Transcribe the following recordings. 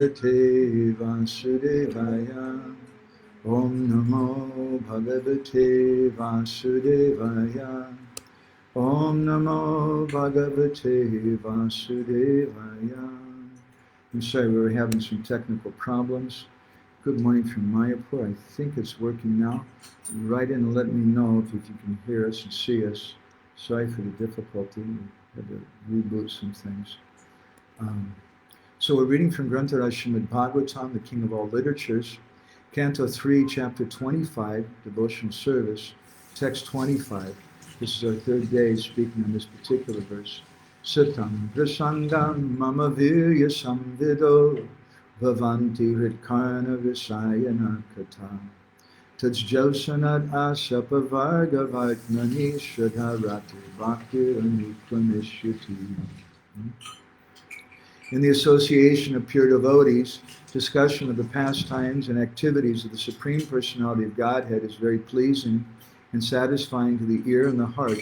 Bhagavate Vasudevaya. Om Namo Bhagavate Vasudevaya. Om Namo Bhagavate Vasudevaya. I'm sorry, we were having some technical problems. Good morning from Mayapur. I think it's working now. Write in and let me know if you can hear us and see us. Sorry for the difficulty. We had to reboot some things. So we're reading from Grantha Srimad Bhagavatam, the king of all literatures, Canto 3, Chapter 25, Devotional Service, Text 25. This is our third day speaking on this particular verse. Satam prasangam mama virya samvido bhavanti hritkarna visayana kata tajjosanat asapavarga vartmani shradharati bhakti anuklanishyati. In the association of pure devotees, discussion of the pastimes and activities of the Supreme Personality of Godhead is very pleasing and satisfying to the ear and the heart.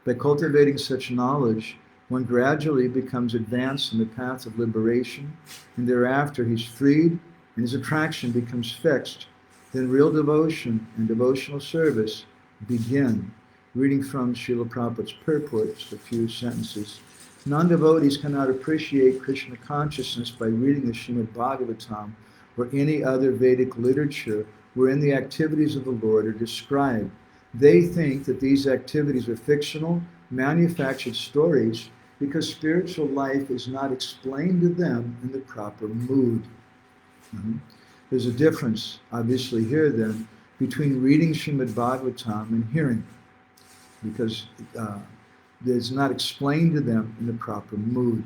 By cultivating such knowledge, one gradually becomes advanced in the path of liberation, and thereafter he's freed and his attraction becomes fixed. Then real devotion and devotional service begin. Reading from Srila Prabhupada's purport, just a few sentences. Non-devotees cannot appreciate Krishna consciousness by reading the Srimad Bhagavatam or any other Vedic literature wherein the activities of the Lord are described. They think that these activities are fictional, manufactured stories because spiritual life is not explained to them in the proper mood. There's a difference, obviously, here then, between reading Srimad Bhagavatam and hearing, because it's not explained to them in the proper mood.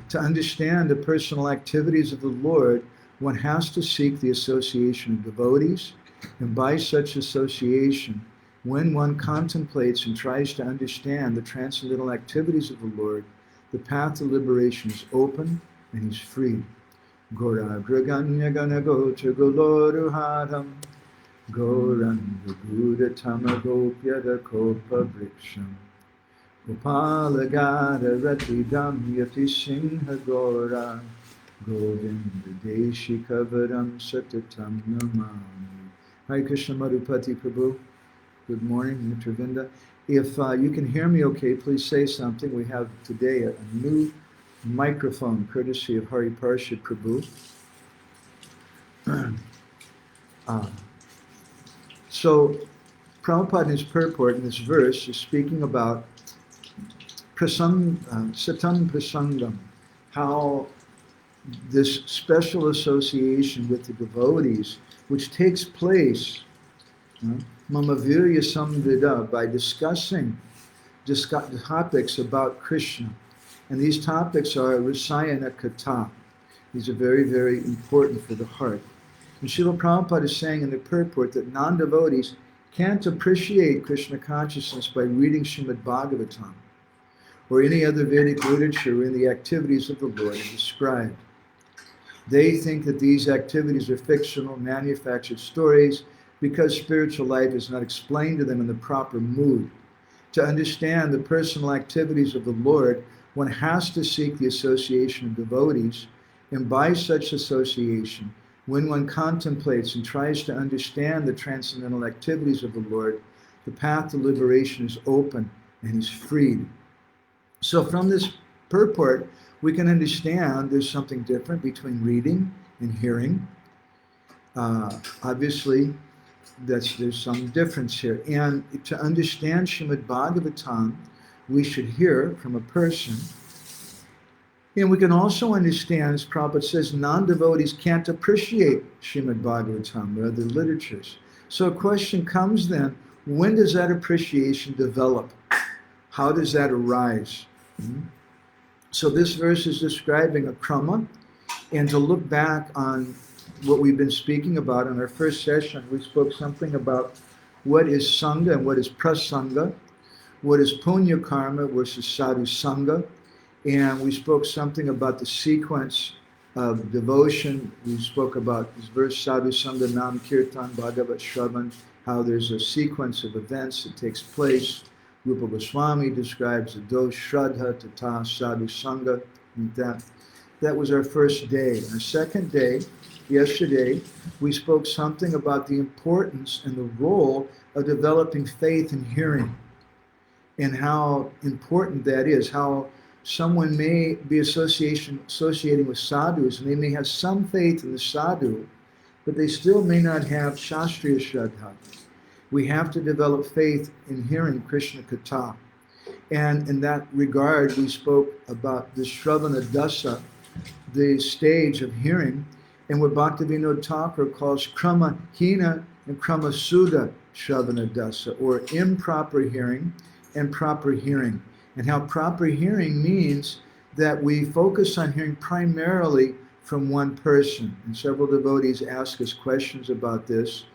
To understand the personal activities of the Lord, one has to seek the association of devotees, and by such association, when one contemplates and tries to understand the transcendental activities of the Lord, the path to liberation is open and he's free. Gora Graganya Ganagocha Goloruhadam Goranga Buddha Tamagopyada Kopa Briksham Gopalagada Ratidam Yati Singha Gora Govinda Deshi Kavaram Satatam Namami. Hare Krishna Madhupati Prabhu. Good morning, Mitravinda. If you can hear me okay, please say something. We have today a new microphone courtesy of Hari Parshad Prabhu. So Prabhupada in his purport in this verse is speaking about satam prasangam, how this special association with the devotees, which takes place mama virya samvida, by discussing topics about Krishna. And these topics are Rasayana Kata. These are very, very important for the heart. And Srila Prabhupada is saying in the purport that non-devotees can't appreciate Krishna consciousness by reading Srimad Bhagavatam or any other Vedic literature wherein the activities of the Lord are described. They think that these activities are fictional, manufactured stories because spiritual life is not explained to them in the proper mood. To understand the personal activities of the Lord, one has to seek the association of devotees, and by such association, when one contemplates and tries to understand the transcendental activities of the Lord, the path to liberation is open and he's freed. So from this purport, we can understand there's something different between reading and hearing. Obviously, there's some difference here. And to understand Srimad Bhagavatam, we should hear from a person. And we can also understand, as Prabhupada says, non-devotees can't appreciate Srimad Bhagavatam or other literatures. So a question comes then, when does that appreciation develop? How does that arise? So this verse is describing a krama, and to look back on what we've been speaking about in our first session, we spoke something about what is sangha and what is prasanga, what is punya karma versus sadhu sangha, and we spoke something about the sequence of devotion. We spoke about this verse, sadhu sangha nam kirtan bhagavat shravan, how there's a sequence of events that takes place. Rupa Goswami describes the dosh shraddha tata sadhu sangha, like that. That was our first day. Our second day, yesterday, we spoke something about the importance and the role of developing faith in hearing, and how important that is, how someone may be associating with sadhus, and they may have some faith in the sadhu, but they still may not have shastriya shraddha. We have to develop faith in hearing Krishna Katha. And in that regard, we spoke about the Shravana Dasa, the stage of hearing, and what Bhaktivinoda Thakur calls Krama Hina and Krama Sudha Shravana Dasa, or improper hearing and proper hearing. And how proper hearing means that we focus on hearing primarily from one person. And several devotees ask us questions about this.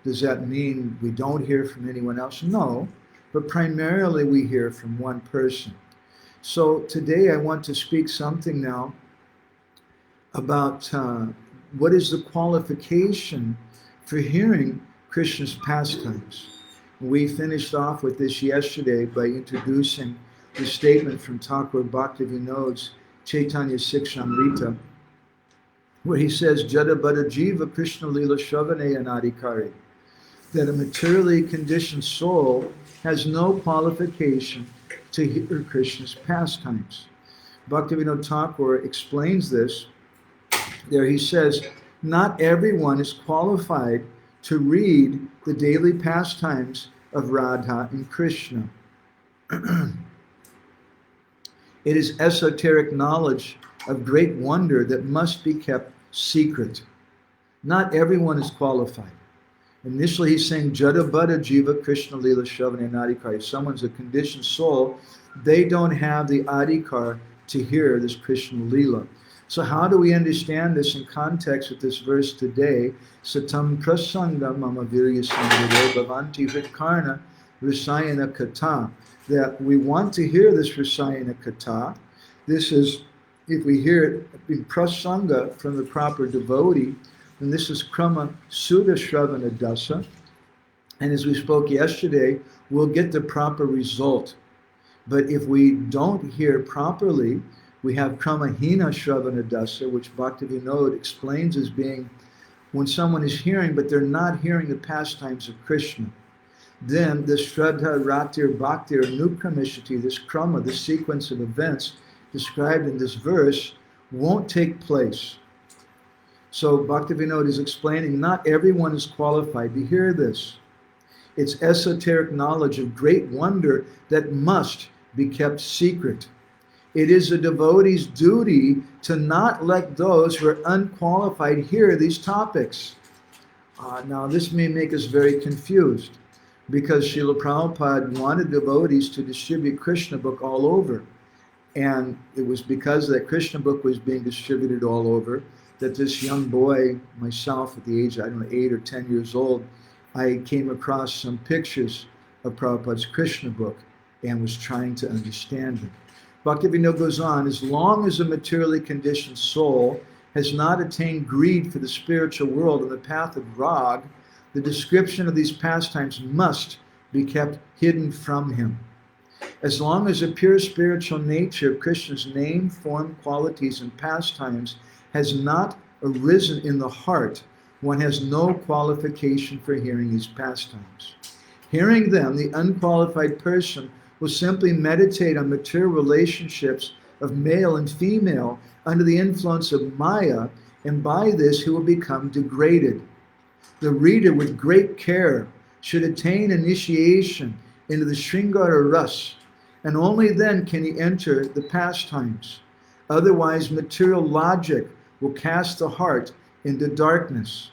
Does that mean we don't hear from anyone else? No, but primarily we hear from one person. So today I want to speak something now about what is the qualification for hearing Krishna's pastimes. We finished off with this yesterday by introducing the statement from Thakur Bhaktivinoda's Chaitanya Sikshamrita, where he says, Jada Bada Jiva Krishna Lila Shravane Anadikari, that a materially conditioned soul has no qualification to hear Krishna's pastimes. Bhaktivinoda Thakur explains this. There he says, not everyone is qualified to read the daily pastimes of Radha and Krishna. It is esoteric knowledge of great wonder that must be kept secret. Not everyone is qualified. Initially he's saying, Jada Bada Jiva Krishna Lila Shravane Adhikar. If someone's a conditioned soul, they don't have the adhikar to hear this Krishna Lila. So how do we understand this in context with this verse today? Satam prasanga mama virya sangare bhavanti hritkarna rasayana katha. That we want to hear this rasayana katha. This is, if we hear it in prasanga from the proper devotee, then this is krama sudha shravana dasa. And as we spoke yesterday, we'll get the proper result. But if we don't hear properly, we have Kramahina Shravana Dasa, which Bhaktivinoda explains as being when someone is hearing, but they're not hearing the pastimes of Krishna. Then the Shraddha, Ratir, Bhaktir, Nukramishati, this Krama, this sequence of events described in this verse, won't take place. So Bhaktivinoda is explaining not everyone is qualified to hear this. It's esoteric knowledge of great wonder that must be kept secret. It is a devotee's duty to not let those who are unqualified hear these topics. Now this may make us very confused, because Srila Prabhupada wanted devotees to distribute Krishna book all over. And it was because that Krishna book was being distributed all over that this young boy, myself at the age, 8 or 10 years old, I came across some pictures of Prabhupada's Krishna book and was trying to understand it. Bhaktivinoda goes on, as long as a materially conditioned soul has not attained greed for the spiritual world and the path of rag, the description of these pastimes must be kept hidden from him. As long as the pure spiritual nature of Krishna's name, form, qualities, and pastimes has not arisen in the heart, one has no qualification for hearing these pastimes. Hearing them, the unqualified person will simply meditate on material relationships of male and female under the influence of Maya, and by this he will become degraded. The reader, with great care, should attain initiation into the Sringara Ras, and only then can he enter the pastimes. Otherwise, material logic will cast the heart into darkness.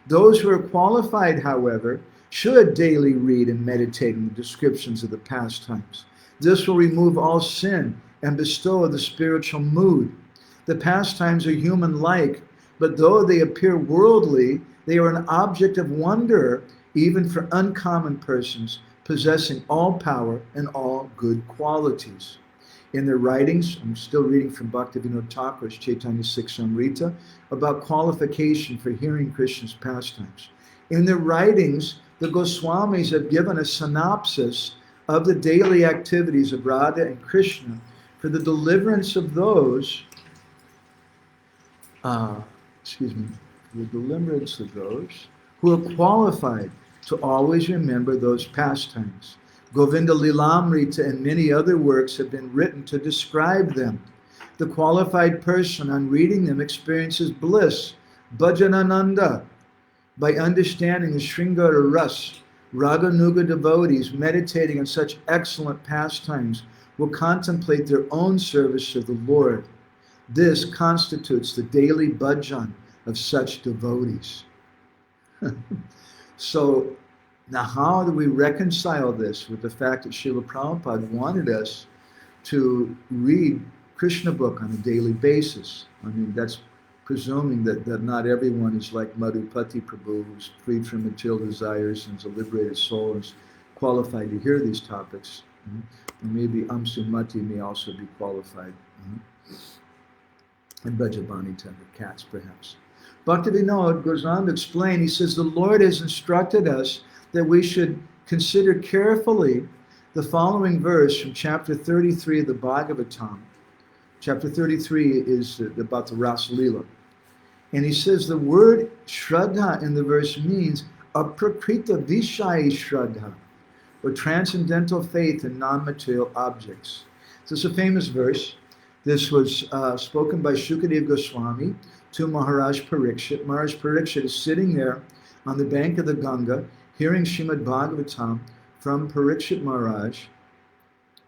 Those who are qualified, however, should daily read and meditate on the descriptions of the pastimes. This will remove all sin and bestow the spiritual mood. The pastimes are human-like, but though they appear worldly, they are an object of wonder even for uncommon persons possessing all power and all good qualities. In their writings, I'm still reading from Bhaktivinoda Thakur's Chaitanya Sikshamrita, about qualification for hearing Krishna's pastimes. In their writings, the Goswamis have given a synopsis of the daily activities of Radha and Krishna for the deliverance of those uh, excuse me, the deliverance of those who are qualified to always remember those pastimes. Govinda Lilamrita and many other works have been written to describe them. The qualified person on reading them experiences bliss, bhajanananda, by understanding the Sringara Ras. Raganuga devotees meditating on such excellent pastimes will contemplate their own service to the Lord. This constitutes the daily bhajan of such devotees. So, now how do we reconcile this with the fact that Srila Prabhupada wanted us to read Krishna book on a daily basis? I mean, that's presuming that not everyone is like Madhupati Prabhu, who's freed from material desires and is a liberated soul and is qualified to hear these topics. And maybe Amsumati may also be qualified. And Brajabani Tender, cats perhaps. Bhaktivinoda goes on to explain, he says, the Lord has instructed us that we should consider carefully the following verse from chapter 33 of the Bhagavatam. Chapter 33 is about the Rasa Lila. And he says the word Shraddha in the verse means aprakrita vishayi Shraddha, or transcendental faith in non-material objects. So it's a famous verse. This was spoken by Shukadeva Goswami to Maharaj Parikshit. Maharaj Parikshit is sitting there on the bank of the Ganga, hearing Srimad Bhagavatam from Parikshit Maharaj,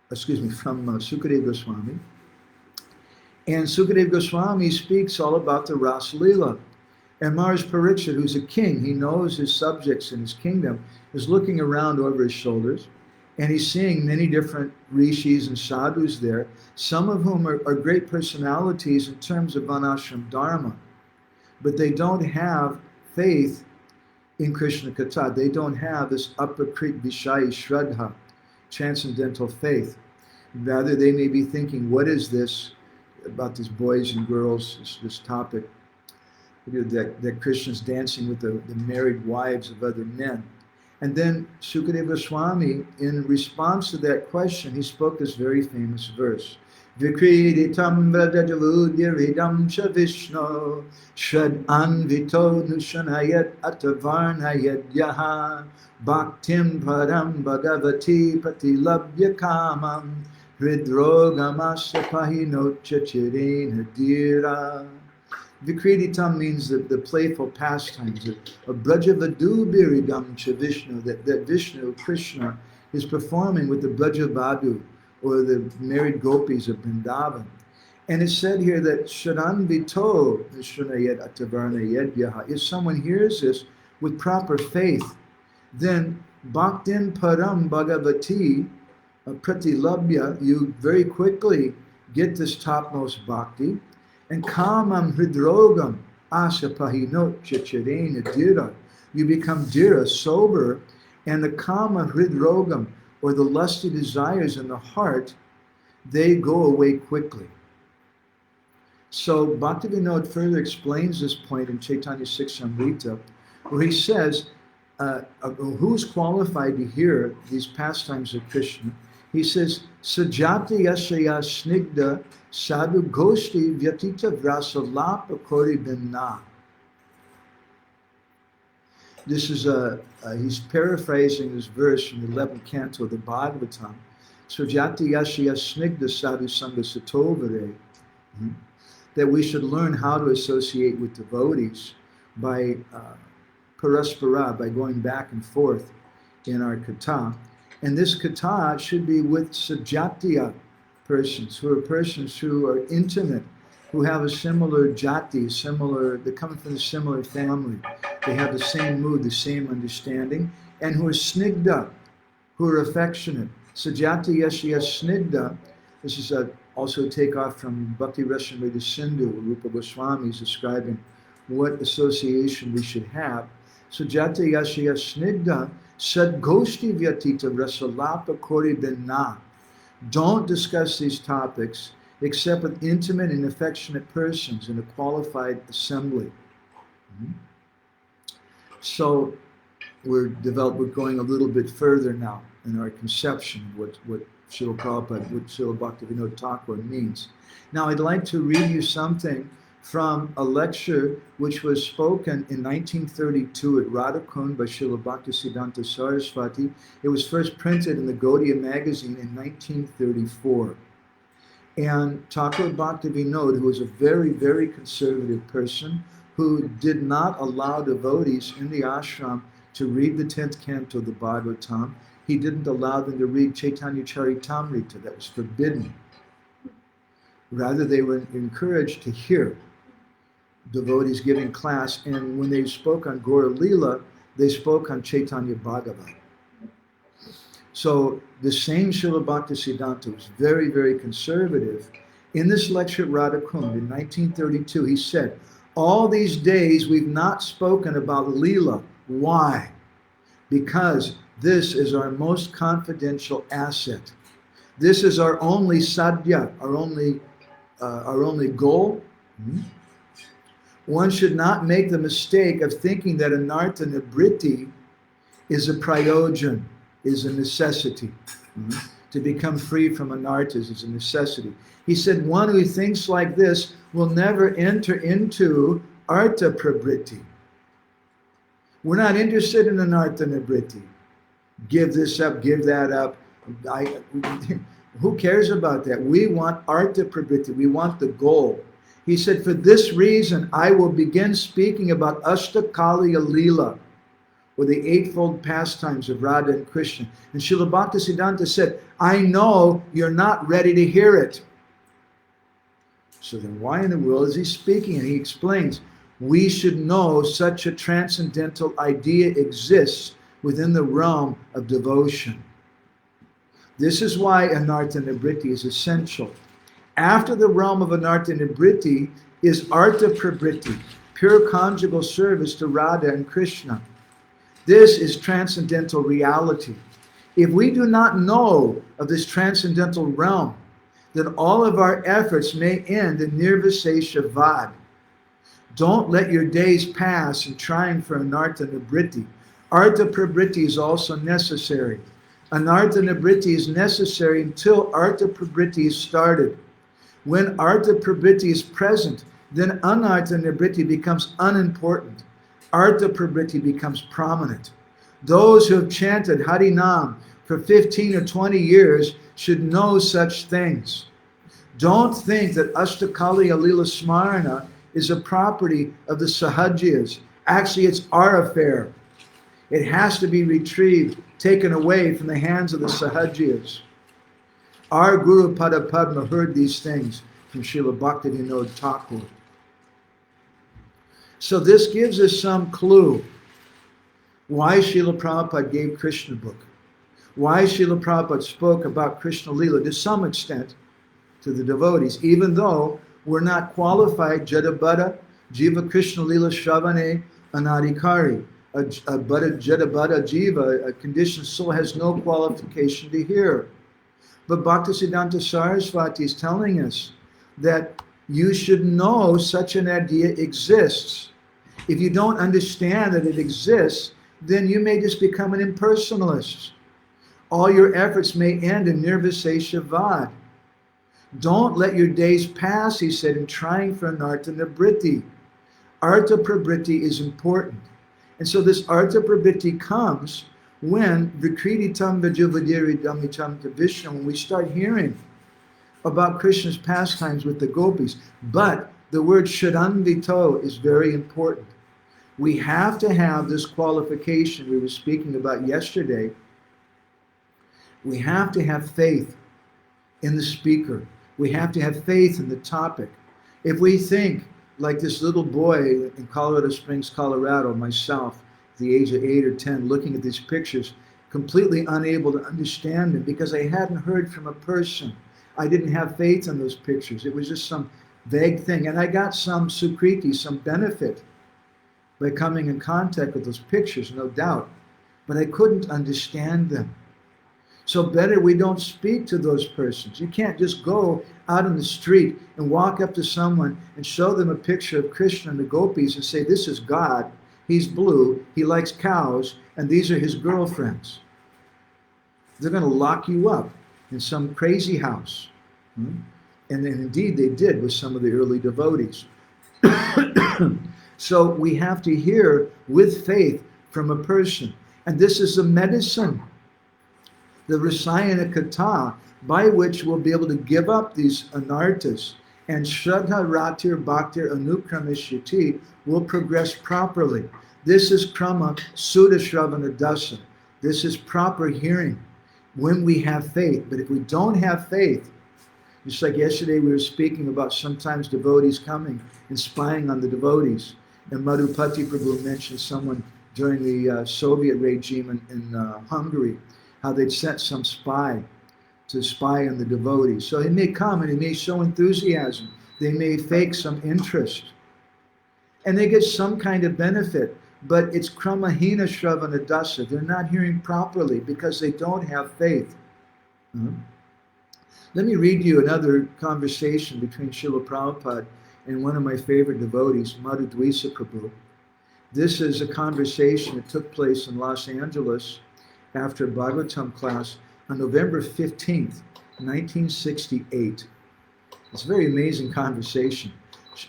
from Shukadeva Goswami. And Sukadeva Goswami speaks all about the Rasa Lila. And Maharaj Parikshit, who's a king, he knows his subjects in his kingdom, is looking around over his shoulders, and he's seeing many different rishis and sadhus there, some of whom are great personalities in terms of Varnashram Dharma, but they don't have faith in Krishna Katha. They don't have this apakrit vishayi shraddha, transcendental faith. Rather, they may be thinking, what is this about these boys and girls, this topic, that Krishna's dancing with the married wives of other men. And then Sukadeva Goswami, in response to that question, he spoke this very famous verse. Vikriditam vrajavudyavidam cha Vishno Shad anvito nushanayat atavarnayat yaha Bhaktim param bhagavati patilabhya kamam Hridrogamasa pahinocha chirena dira. Vikriditam means the playful pastimes of Brajavadu Biridam cha Vishnu, that Vishnu, Krishna, is performing with the Brajavadu, or the married gopis of Vrindavan. And it's said here that Sharanvito Vishunayad Atavarna Yedyaha, if someone hears this with proper faith, then Bhaktin Param Bhagavati Pratilabhya, you very quickly get this topmost bhakti, and Kamam Hridrogam Asapahino Chachirena Dira, you become Dira, sober, and the Kama Hridrogam, or the lusty desires in the heart, they go away quickly. So Bhaktivinoda further explains this point in Chaitanya Siksamrita, where he says, who's qualified to hear these pastimes of Krishna? He says, Sajati Yashaya Snigda Sadhu Goshti Vyatita Vrasalapa Kori Binna. This is he's paraphrasing this verse from the 11th canto of the Bhagavatam. Sajati Yashaya Snigda Sadhu Sangha Satovare. That we should learn how to associate with devotees by paraspara, by going back and forth in our kata. And this kata should be with sajatiya persons, who are intimate, who have a similar jati, they come from a similar family. They have the same mood, the same understanding, and who are snigda, who are affectionate. Sajati yashya snigda, this is also a takeoff from Bhakti Rasamrita Sindhu, where Rupa Goswami is describing what association we should have. Sajati yashya snigda, Sadgoshti Vyatita Rasalapa Kori Binna. Don't discuss these topics except with intimate and affectionate persons in a qualified assembly. So we're going a little bit further now in our conception of what Srila Prabhupada, what Srila Bhaktivinoda Thakur means. Now I'd like to read you something from a lecture which was spoken in 1932 at Radhakund by Srila Bhaktisiddhanta Saraswati. It was first printed in the Gaudiya magazine in 1934. And Thakur Bhaktivinoda, who was a very, very conservative person, who did not allow devotees in the ashram to read the 10th canto of the Bhagavatam. He didn't allow them to read Chaitanya Charitamrita. That was forbidden. Rather, they were encouraged to hear devotees giving class, and when they spoke on Gaura Lila, they spoke on Chaitanya Bhagavat. So the same Srila Bhaktisiddhanta was very, very conservative. In this lecture at Radhakund in 1932, he said, all these days we've not spoken about Lila. Why? Because this is our most confidential asset. This is our only sadhya, our only goal. One should not make the mistake of thinking that anartha nibritti is a prayojan, is a necessity. To become free from anarthas is a necessity. He said, one who thinks like this will never enter into artha prabritti. We're not interested in anartha nibritti. Give this up, give that up. Who cares about that? We want artha prabritti. We want the goal. He said, for this reason, I will begin speaking about Ashtakaliya Lila, or the eightfold pastimes of Radha and Krishna. And Srila Bhaktisiddhanta said, I know you're not ready to hear it. So then why in the world is he speaking? And he explains, we should know such a transcendental idea exists within the realm of devotion. This is why anartha nibritti is essential. After the realm of anartha nibritti is artha prabritti, pure conjugal service to Radha and Krishna. This is transcendental reality. If we do not know of this transcendental realm, then all of our efforts may end in nirvisesha vad. Don't let your days pass in trying for anartha nibritti. Artha prabritti is also necessary. Anartha nibritti is necessary until artha prabritti is started. When artha prabritti is present, then anartha nibritti becomes unimportant. Artha prabritti becomes prominent. Those who have chanted Harinam for 15 or 20 years should know such things. Don't think that Ashtakaliya Lila Smarana is a property of the Sahajiyas. Actually, it's our affair. It has to be retrieved, taken away from the hands of the Sahajiyas. Our Guru Pada Padma heard these things from Srila Bhaktivinoda Thakur. So this gives us some clue why Srila Prabhupada gave Krishna book, why Srila Prabhupada spoke about Krishna Lila to some extent to the devotees, even though we're not qualified Jadabhada, Jiva Krishna Lila Shravane Anadikari. A Jadabhada Jiva, a conditioned soul, has no qualification to hear. But Bhaktisiddhanta Saraswati is telling us that you should know such an idea exists. If you don't understand that it exists, then you may just become an impersonalist. All your efforts may end in nirvisesha vad. Don't let your days pass, he said, in trying for anartha nibritti. Artha prabritti is important. And so this artha prabritti comes when Vikrititam Vajuvadiri Damitam to Vishnu, when we start hearing about Krishna's pastimes with the gopis. But the word shadanvito is very important. We have to have this qualification we were speaking about yesterday. We have to have faith in the speaker. We have to have faith in the topic. If we think, like this little boy in Colorado Springs, Colorado, myself, at the age of 8 or 10, looking at these pictures, completely unable to understand them because I hadn't heard from a person. I didn't have faith in those pictures. It was just some vague thing. And I got some sukriti, some benefit by coming in contact with those pictures, no doubt. But I couldn't understand them. So better we don't speak to those persons. You can't just go out in the street and walk up to someone and show them a picture of Krishna and the gopis and say, this is God, he's blue, he likes cows, and these are his girlfriends. They're going to lock you up in some crazy house. And then indeed they did with some of the early devotees. So we have to hear with faith from a person. And this is a medicine, the Rasayana Kata, by which we'll be able to give up these anarthas. And Shraddha Ratir Bhaktir Anukramishyati will progress properly. This is Krama Sudha Shravana Dasa. This is proper hearing when we have faith. But if we don't have faith, just like yesterday we were speaking about sometimes devotees coming and spying on the devotees. And Madhupati Prabhu mentioned someone during the Soviet regime in Hungary, how they'd sent some spy to spy on the devotees. So he may come and he may show enthusiasm. They may fake some interest. And they get some kind of benefit. But it's Kramahina Shravana Dasa. They're not hearing properly because they don't have faith. Let me read you another conversation between Srila Prabhupada and one of my favorite devotees, Madhu Dvisa Prabhu. This is a conversation that took place in Los Angeles after a Bhagavatam class on November 15th, 1968. It's a very amazing conversation.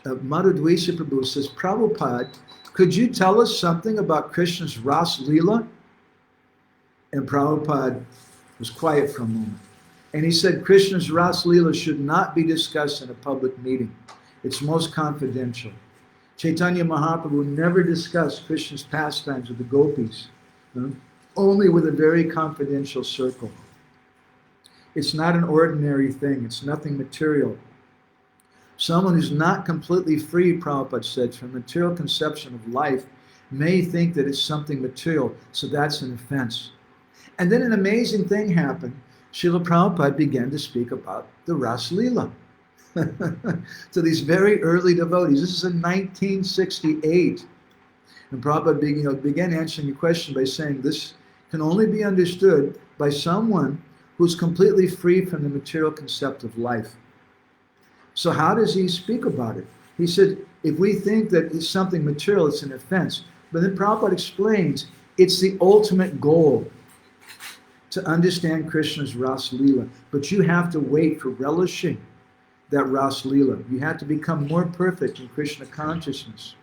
Madhu Dvisa Prabhu says, Prabhupada, could you tell us something about Krishna's Ras Lila? And Prabhupada was quiet for a moment. And he said, Krishna's Ras Lila should not be discussed in a public meeting. It's most confidential. Chaitanya Mahaprabhu never discussed Krishna's pastimes with the gopis, only with a very confidential circle. It's not an ordinary thing. It's nothing material. Someone who's not completely free, Prabhupada said, from material conception of life may think that it's something material, so that's an offense. And then an amazing thing happened. Srila Prabhupada began to speak about the Ras Lila to these very early devotees. This is in 1968. And Prabhupada began answering the question by saying this can only be understood by someone who's completely free from the material concept of life. So how does he speak about it? He said, if we think that it's something material, it's an offense. But then Prabhupada explains, it's the ultimate goal to understand Krishna's Ras Lila. But you have to wait for relishing that Ras Lila. You have to become more perfect in Krishna consciousness.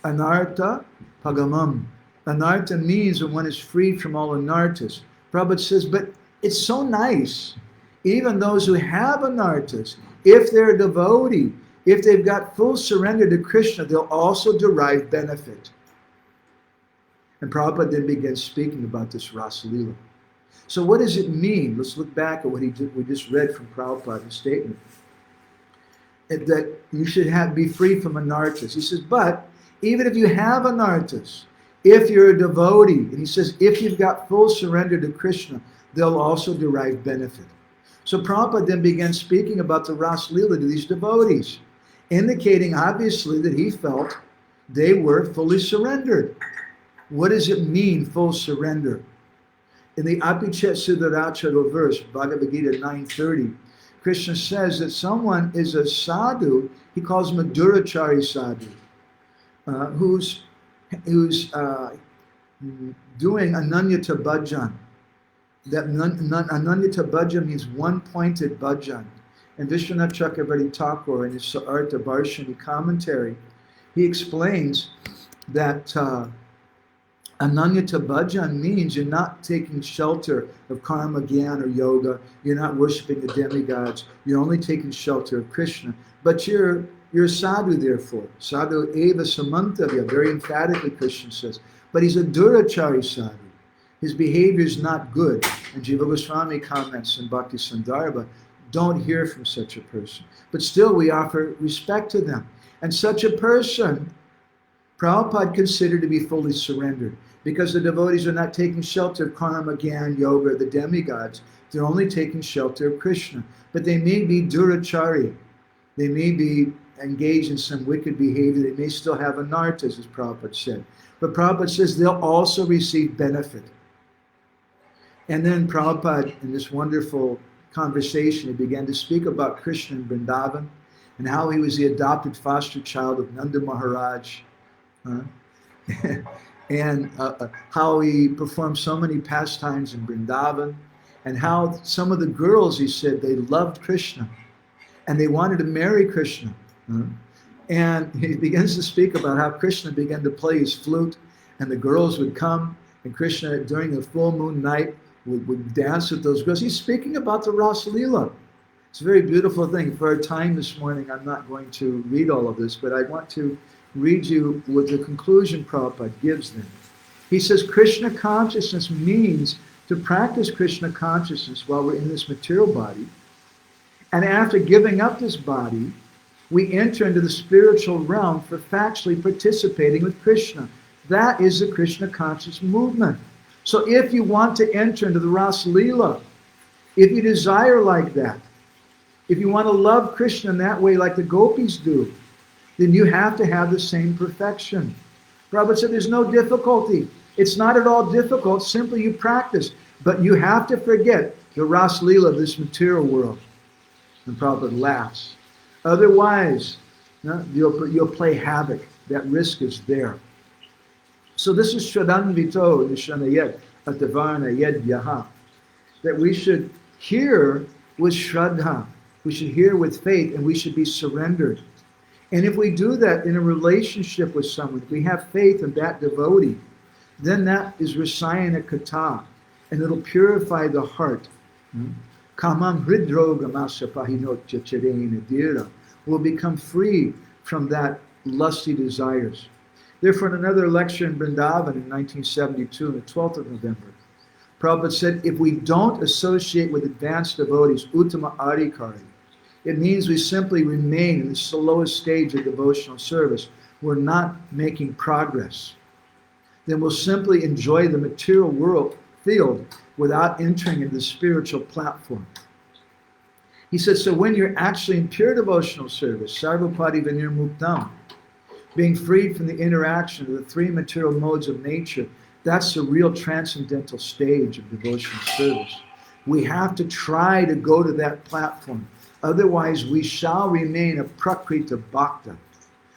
Anartha pagamam. Anartha means that one is free from all anarthas. Prabhupada says, but it's so nice. Even those who have anarthas, if they're a devotee, if they've got full surrender to Krishna, they'll also derive benefit. And Prabhupada then begins speaking about this Ras Lila. So what does it mean? Let's look back at what we just read from Prabhupada's statement. That you should be free from anarthas. He says, but even if you have anarthas, if you're a devotee, and he says, if you've got full surrender to Krishna, they'll also derive benefit. So Prabhupada then began speaking about the Ras Lila to these devotees, indicating obviously that he felt they were fully surrendered. What does it mean, full surrender? In the Apichet Siddharachara verse, Bhagavad Gita 9:30, Krishna says that someone is a sadhu, he calls him a durachari sadhu, who's doing ananyata bhajan. That ananyata bhajan means one-pointed bhajan. And Vishwanath Chakravarti Thakur, in his Sa'artha Bharshani commentary, he explains that Ananyata bhajan means you're not taking shelter of karma, gyan, or yoga. You're not worshiping the demigods. You're only taking shelter of Krishna. But you're a sadhu, therefore. Sadhu eva samantavya, very emphatically Krishna says. But he's a durachari sadhu. His behavior is not good. And Jiva Goswami comments in Bhakti Sandarbha, don't hear from such a person. But still we offer respect to them. And such a person, Prabhupada considered to be fully surrendered. Because the devotees are not taking shelter of karma, gyan, yoga, the demigods. They're only taking shelter of Krishna. But they may be durachari. They may be engaged in some wicked behavior. They may still have anarthas, as Prabhupada said. But Prabhupada says they'll also receive benefit. And then Prabhupada, in this wonderful conversation, he began to speak about Krishna in Vrindavan and how he was the adopted foster child of Nanda Maharaj. And how he performed so many pastimes in Vrindavan, and how some of the girls, he said, they loved Krishna, and they wanted to marry Krishna. And he begins to speak about how Krishna began to play his flute, and the girls would come, and Krishna, during the full moon night, would dance with those girls. He's speaking about the Rasa Lila. It's a very beautiful thing. For our time this morning, I'm not going to read all of this, but I want to read you what the conclusion Prabhupada gives them. He says, Krishna consciousness means to practice Krishna consciousness while we're in this material body. And after giving up this body, we enter into the spiritual realm for factually participating with Krishna. That is the Krishna conscious movement. So if you want to enter into the Rasa Lila, if you desire like that, if you want to love Krishna in that way like the gopis do, then you have to have the same perfection. Prabhupada said there's no difficulty. It's not at all difficult, simply you practice. But you have to forget the Rasa Lila of this material world. And Prabhupada laughs. Otherwise, you'll play havoc. That risk is there. So this is Shraddhanvito Nishanayed Atavarna Yed Yaha. That we should hear with Shraddha. We should hear with faith, and we should be surrendered. And if we do that in a relationship with someone, if we have faith in that devotee, then that is Rasayana Kata, and it'll purify the heart. Kamam hridroga masapahinot chacharena dira. Will become free from that lusty desires. Therefore, in another lecture in Vrindavan in 1972, on the 12th of November, Prabhupada said, if we don't associate with advanced devotees, Uttama Adhikari, it means we simply remain in the slowest stage of devotional service. We're not making progress. Then we'll simply enjoy the material world field without entering into the spiritual platform. He said, so when you're actually in pure devotional service, Sarvapati Vinir Muktam, being freed from the interaction of the three material modes of nature, that's the real transcendental stage of devotional service. We have to try to go to that platform. Otherwise, we shall remain a prakrita bhakta.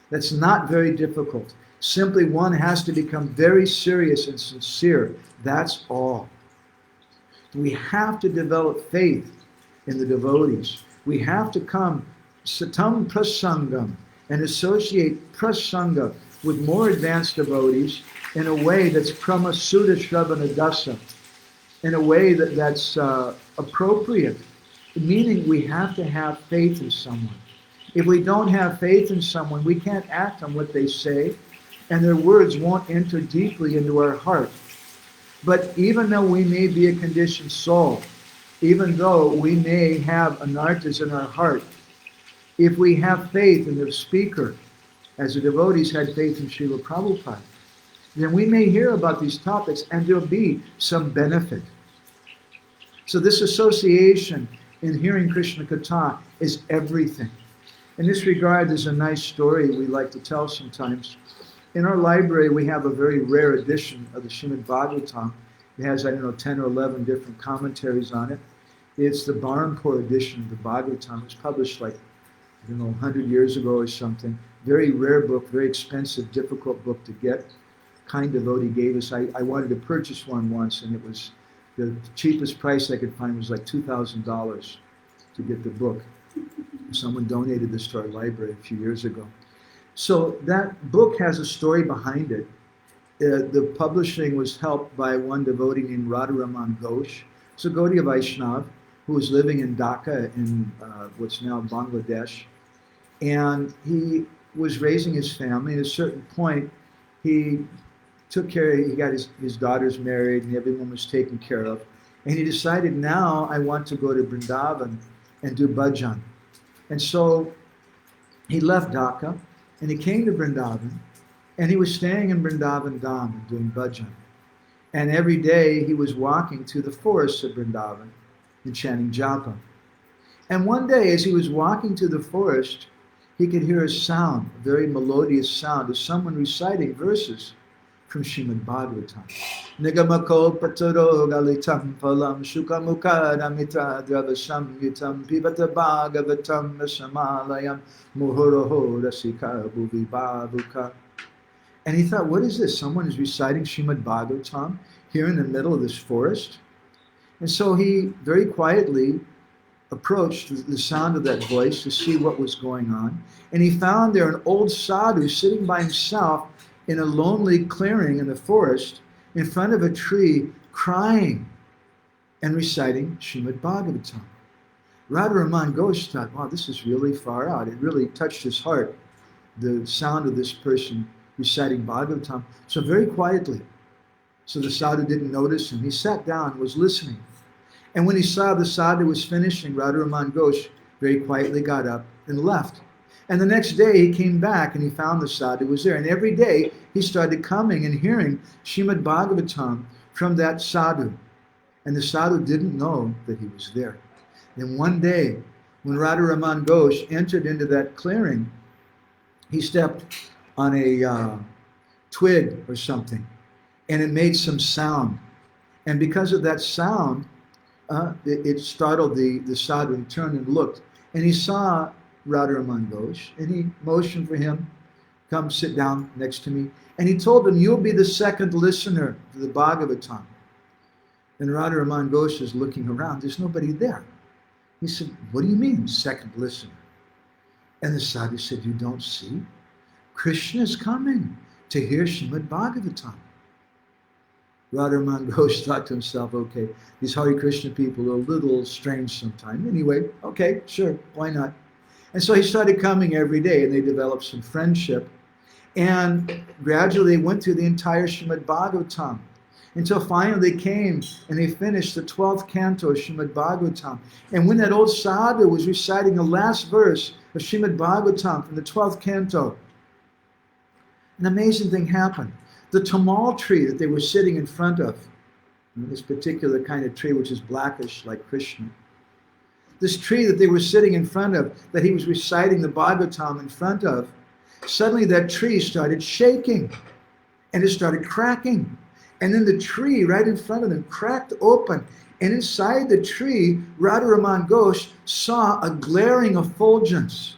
That's not very difficult. Simply one has to become very serious and sincere. That's all. We have to develop faith in the devotees. We have to come satam prasangam and associate prasanga with more advanced devotees in a way that's pramasuda shravana dasa, in a way that's appropriate. Meaning we have to have faith in someone. If we don't have faith in someone, we can't act on what they say, and their words won't enter deeply into our heart. But even though we may be a conditioned soul, even though we may have anarthas in our heart, if we have faith in the speaker, as the devotees had faith in Srila Prabhupada, then we may hear about these topics and there'll be some benefit. So this association in hearing Krishna Katha is everything. In this regard, there's a nice story we like to tell sometimes. In our library, we have a very rare edition of the Srimad Bhagavatam. It has, 10 or 11 different commentaries on it. It's the Barampur edition of the Bhagavatam. It was published 100 years ago or something. Very rare book, very expensive, difficult book to get. Kind devotee gave us. I wanted to purchase one once, and it was the cheapest price I could find was like $2,000 to get the book. Someone donated this to our library a few years ago. So that book has a story behind it. The publishing was helped by one devotee named Radharaman Ghosh. It's a Gaudiya Vaishnava who was living in Dhaka in what's now Bangladesh. And he was raising his family. At a certain point, he took care, he got his daughters married and everyone was taken care of. And he decided, now I want to go to Vrindavan and do bhajan. And so he left Dhaka and he came to Vrindavan and he was staying in Vrindavan Dham and doing bhajan. And every day he was walking to the forests of Vrindavan and chanting japa. And one day as he was walking to the forest, he could hear a sound, a very melodious sound of someone reciting verses from Srimad Bhagavatam. Nigamako pataro galitam phalam shukamukadamita dravasham yutam pibata bhagavatam rasamalayam muhoroho rasika bhuvi bhavuka. And he thought, what is this? Someone is reciting Srimad Bhagavatam here in the middle of this forest? And so he very quietly approached the sound of that voice to see what was going on. And he found there an old sadhu sitting by himself in a lonely clearing in the forest in front of a tree, crying and reciting Srimad Bhagavatam. Radharaman Ghosh thought, wow, this is really far out. It really touched his heart, the sound of this person reciting Bhagavatam. So very quietly, so the sadhu didn't notice him, he sat down and was listening. And when he saw the sadhu was finishing, Radharaman Ghosh very quietly got up and left. And the next day he came back and he found the sadhu was there. And every day he started coming and hearing Srimad Bhagavatam from that sadhu. And the sadhu didn't know that he was there. And one day, when Radharaman Ghosh entered into that clearing, he stepped on a twig or something, and it made some sound. And because of that sound, it startled the sadhu. He turned and looked, and he saw Radharaman Ghosh, and he motioned for him, come sit down next to me. And he told him, you'll be the second listener to the Bhagavatam. And Radharaman Ghosh is looking around. There's nobody there. He said, what do you mean, second listener? And the sadhu said, you don't see? Krishna is coming to hear Srimad Bhagavatam. Radharaman Ghosh thought to himself, okay, these Hare Krishna people are a little strange sometimes. Anyway, okay, sure, why not? And so he started coming every day, and they developed some friendship. And gradually they went through the entire Srimad Bhagavatam, until finally they came and they finished the 12th canto of Srimad Bhagavatam. And when that old sadhu was reciting the last verse of Srimad Bhagavatam from the 12th canto, an amazing thing happened. The tamal tree that they were sitting in front of, this particular kind of tree which is blackish like Krishna, this tree that they were sitting in front of, that he was reciting the Bhagavatam in front of, suddenly that tree started shaking and it started cracking. And then the tree right in front of them cracked open. And inside the tree, Radharaman Ghosh saw a glaring effulgence.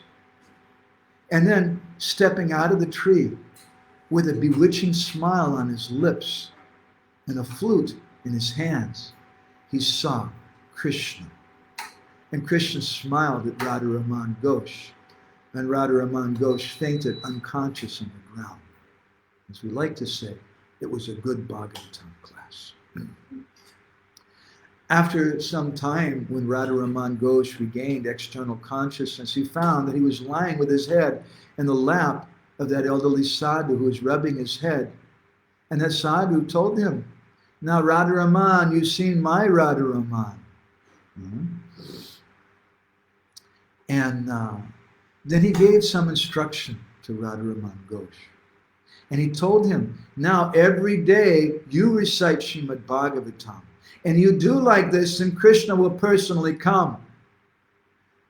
And then stepping out of the tree with a bewitching smile on his lips and a flute in his hands, he saw Krishna. And Krishna smiled at Radharaman Ghosh. And Radharaman Ghosh fainted unconscious on the ground. As we like to say, it was a good Bhagavatam class. After some time, when Radharaman Ghosh regained external consciousness, he found that he was lying with his head in the lap of that elderly sadhu who was rubbing his head. And that sadhu told him, now Radharaman, you've seen my Radharaman. And then he gave some instruction to Radharaman Ghosh. And he told him, now every day you recite Srimad Bhagavatam. And you do like this, and Krishna will personally come.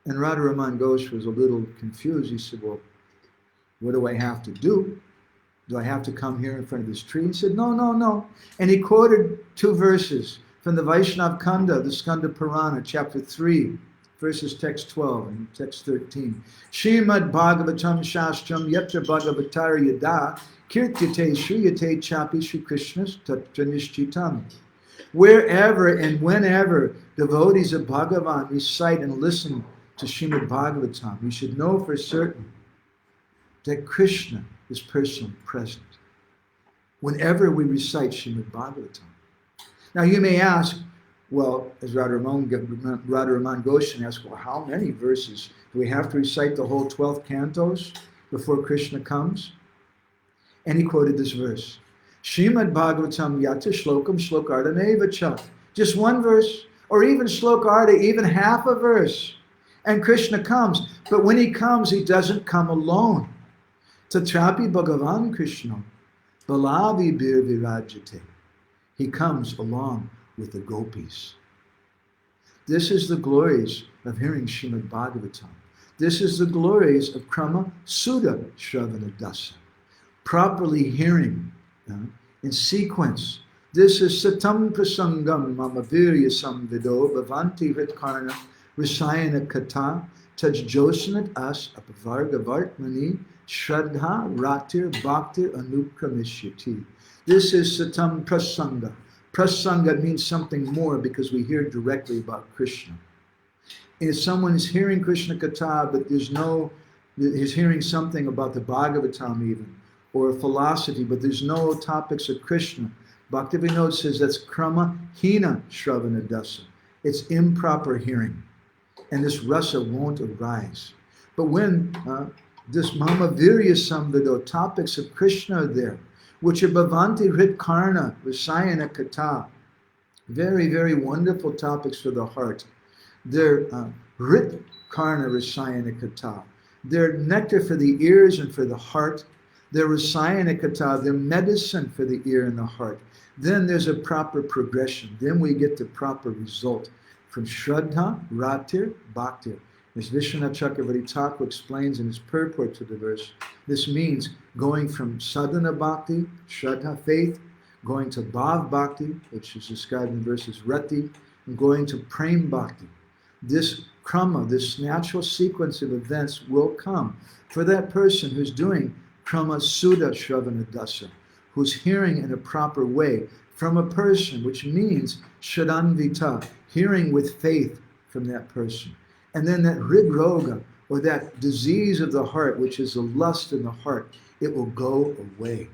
And Radharaman Ghosh was a little confused. He said, well, what do I have to do? Do I have to come here in front of this tree? He said, no. And he quoted two verses from the Vaishnava Kanda, the Skanda Purana, chapter 3, verses text 12 and text 13. Srimad Bhagavatam Shastram Yatra Bhagavatara Yada Kirtyate Shriyate Chapi Shri Krishna's Tatra Nishchitam. Wherever and whenever devotees of Bhagavan recite and listen to Srimad Bhagavatam, we should know for certain that Krishna is personally present. Whenever we recite Srimad Bhagavatam. Now you may ask, well, as Radharaman Goswami asked, well, how many verses? Do we have to recite the whole 12 cantos before Krishna comes? And he quoted this verse. Srimad Bhagavatam yata shlokam shlokarta nevacha. Just one verse, or even shlokarta, even half a verse. And Krishna comes. But when he comes, he doesn't come alone. Tatrapi Bhagavan Krishna, Balavi Bir Virajate. He comes along with the gopis. This is the glories of hearing Srimad Bhagavatam. This is the glories of Krama Sudha Shravana Dasa. Properly hearing in sequence. This is Satam Prasangam Mamavirya Samvido Bhavanti Ritkarna Rasayana Kata Taj Josanat As Apavarga Vartmani Shraddha Ratir Bhaktir Anukramishyati. This is Satam Prasanga. Prasanga means something more because we hear directly about Krishna. if someone is hearing Krishna Katha, but he's hearing something about the Bhagavatam even, or a philosophy, but there's no topics of Krishna, Bhaktivinoda says that's krama hina shravana dasa. It's improper hearing. And this rasa won't arise. But when this mama virya samvido, topics of Krishna are there, which are bhavanti hrit karna, rasayana kata, very, very wonderful topics for the heart. They're hrit karna rasayana kata. They're nectar for the ears and for the heart. They're rasayana kata, they're medicine for the ear and the heart. Then there's a proper progression. Then we get the proper result. From Shraddha, Ratir, Bhaktir. As Vishwanath Chakravarti Thakur explains in his purport to the verse, this means going from Sadhana Bhakti, Shraddha, faith, going to Bhav Bhakti, which is described in the verse as Rati, and going to Prem Bhakti. This krama, this natural sequence of events will come for that person who's doing krama Sudha Shravana Dasa, who's hearing in a proper way from a person, which means Shadanvita, hearing with faith from that person. And then that hridroga, or that disease of the heart, which is the lust in the heart, it will go away.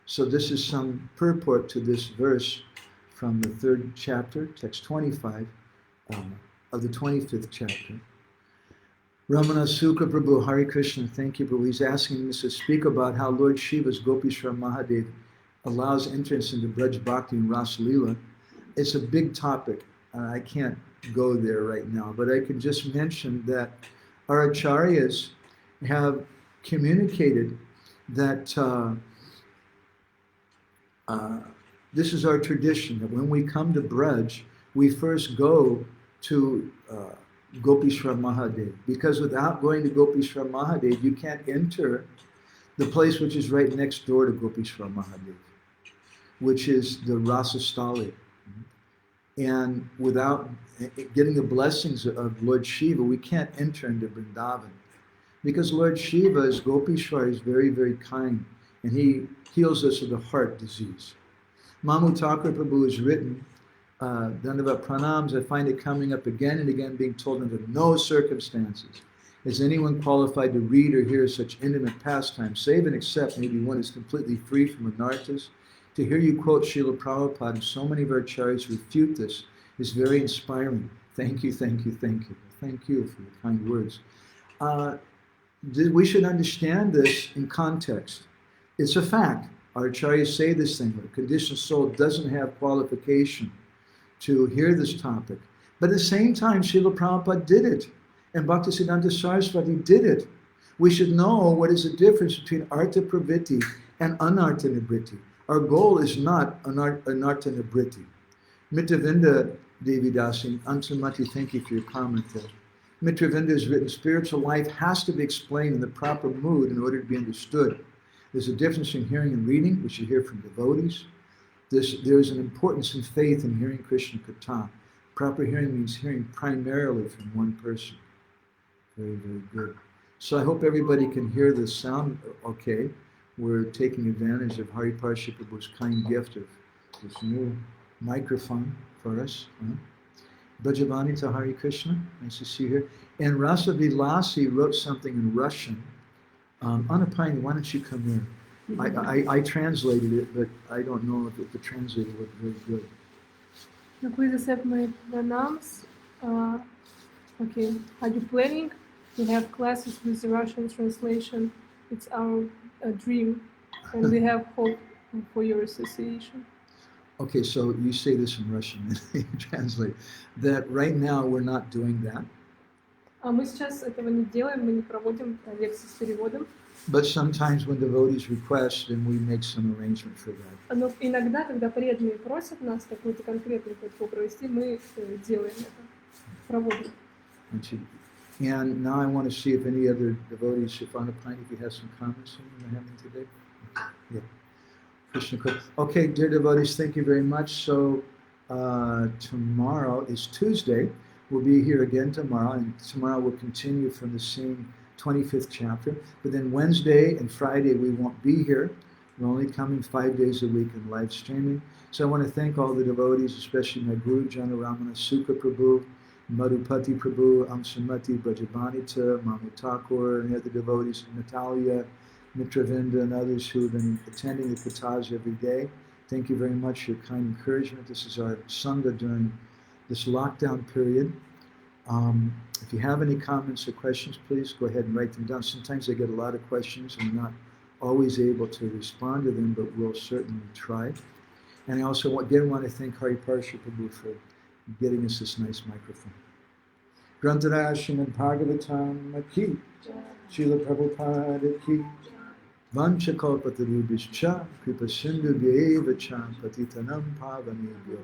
So this is some purport to this verse from the 3rd chapter, text 25, of the 25th chapter. Ramana Sukha Prabhu, Hare Krishna, thank you, Prabhu. He's asking us to speak about how Lord Shiva's Gopishwar Mahadev allows entrance into Braj Bhakti and Ras Lila. It's a big topic. I can't go there right now, but I can just mention that our acharyas have communicated that this is our tradition, that when we come to Braj, we first go to Gopishwar Mahadev, because without going to Gopishwar Mahadev, you can't enter the place which is right next door to Gopishwar Mahadev, which is the Rasastali. And without getting the blessings of Lord Shiva, we can't enter into Vrindavan. Because Lord Shiva, as Gopishwar, is very, very kind, and he heals us of the heart disease. Mamu Thakur Prabhu has written, Dandavat Pranams, I find it coming up again and again, being told under no circumstances is anyone qualified to read or hear such intimate pastimes, save and except maybe one is completely free from anarthas. To hear you quote Srila Prabhupada and so many of our acharyas refute this is very inspiring. Thank you, thank you, thank you. Thank you for your kind words. We should understand this in context. It's a fact. Our acharyas say this thing, but a conditioned soul doesn't have qualification to hear this topic. But at the same time, Srila Prabhupada did it, and Bhaktisiddhanta Saraswati did it. We should know what is the difference between Artha Pravritti and Anartha Nibritti. Our goal is not Anartha Nibritti. Mitravinda Devidasi, Ansamati, thank you for your comment there. Mitravinda has written, spiritual life has to be explained in the proper mood in order to be understood. There's a difference in hearing and reading, which you hear from devotees. There is an importance in faith in hearing Krishna Katha. Proper hearing means hearing primarily from one person. Very, very good. So I hope everybody can hear the sound okay. We're taking advantage of Hari Parsha Prabhu's kind gift of this new microphone for us. Bhajavani to Hari Krishna, nice to see you here. And Rasa Vilasi wrote something in Russian. Anapani, why don't you come here? I translated it, but I don't know if the translator was very good. Please accept my pronouns. Okay, are you planning to have classes with the Russian translation? It's our dream, and we have hope for your association. Okay, so you say this in Russian, and you translate. That right now we're not doing that. Мы сейчас этого не делаем, мы не проводим лекции с переводом. But sometimes when devotees request, then we make some arrangement for that. Но иногда, когда преданные просят нас какую-то конкретную просьбу провести, мы делаем это, проводим. And now I want to see if any other devotees, Shifanapani, if you have some comments on what happened today. Yeah. Krishna. Okay, dear devotees, thank you very much. So tomorrow is Tuesday. We'll be here again tomorrow, and tomorrow we'll continue from the same 25th chapter. But then Wednesday and Friday we won't be here. We're only coming 5 days a week in live streaming. So I want to thank all the devotees, especially my Guru Jana Ramana Sukha Prabhu, Madhupati Prabhu, Amsumati, Brajabanita, Mamu Thakur, and the other devotees, Natalia, Mitravinda, and others who have been attending the Katas every day. Thank you very much for your kind encouragement. This is our Sangha during this lockdown period. If you have any comments or questions, please go ahead and write them down. Sometimes I get a lot of questions and I'm not always able to respond to them, but we'll certainly try. And I also again want to thank Hari Parsha Prabhu for getting us this nice microphone. Grantarashim and Bhagavatam ki, Srila Prabhupada ki, Vanchakalpatarubhischa, Kripa Sindhu Vyeva Cha, Patitanam Pavanebhyo.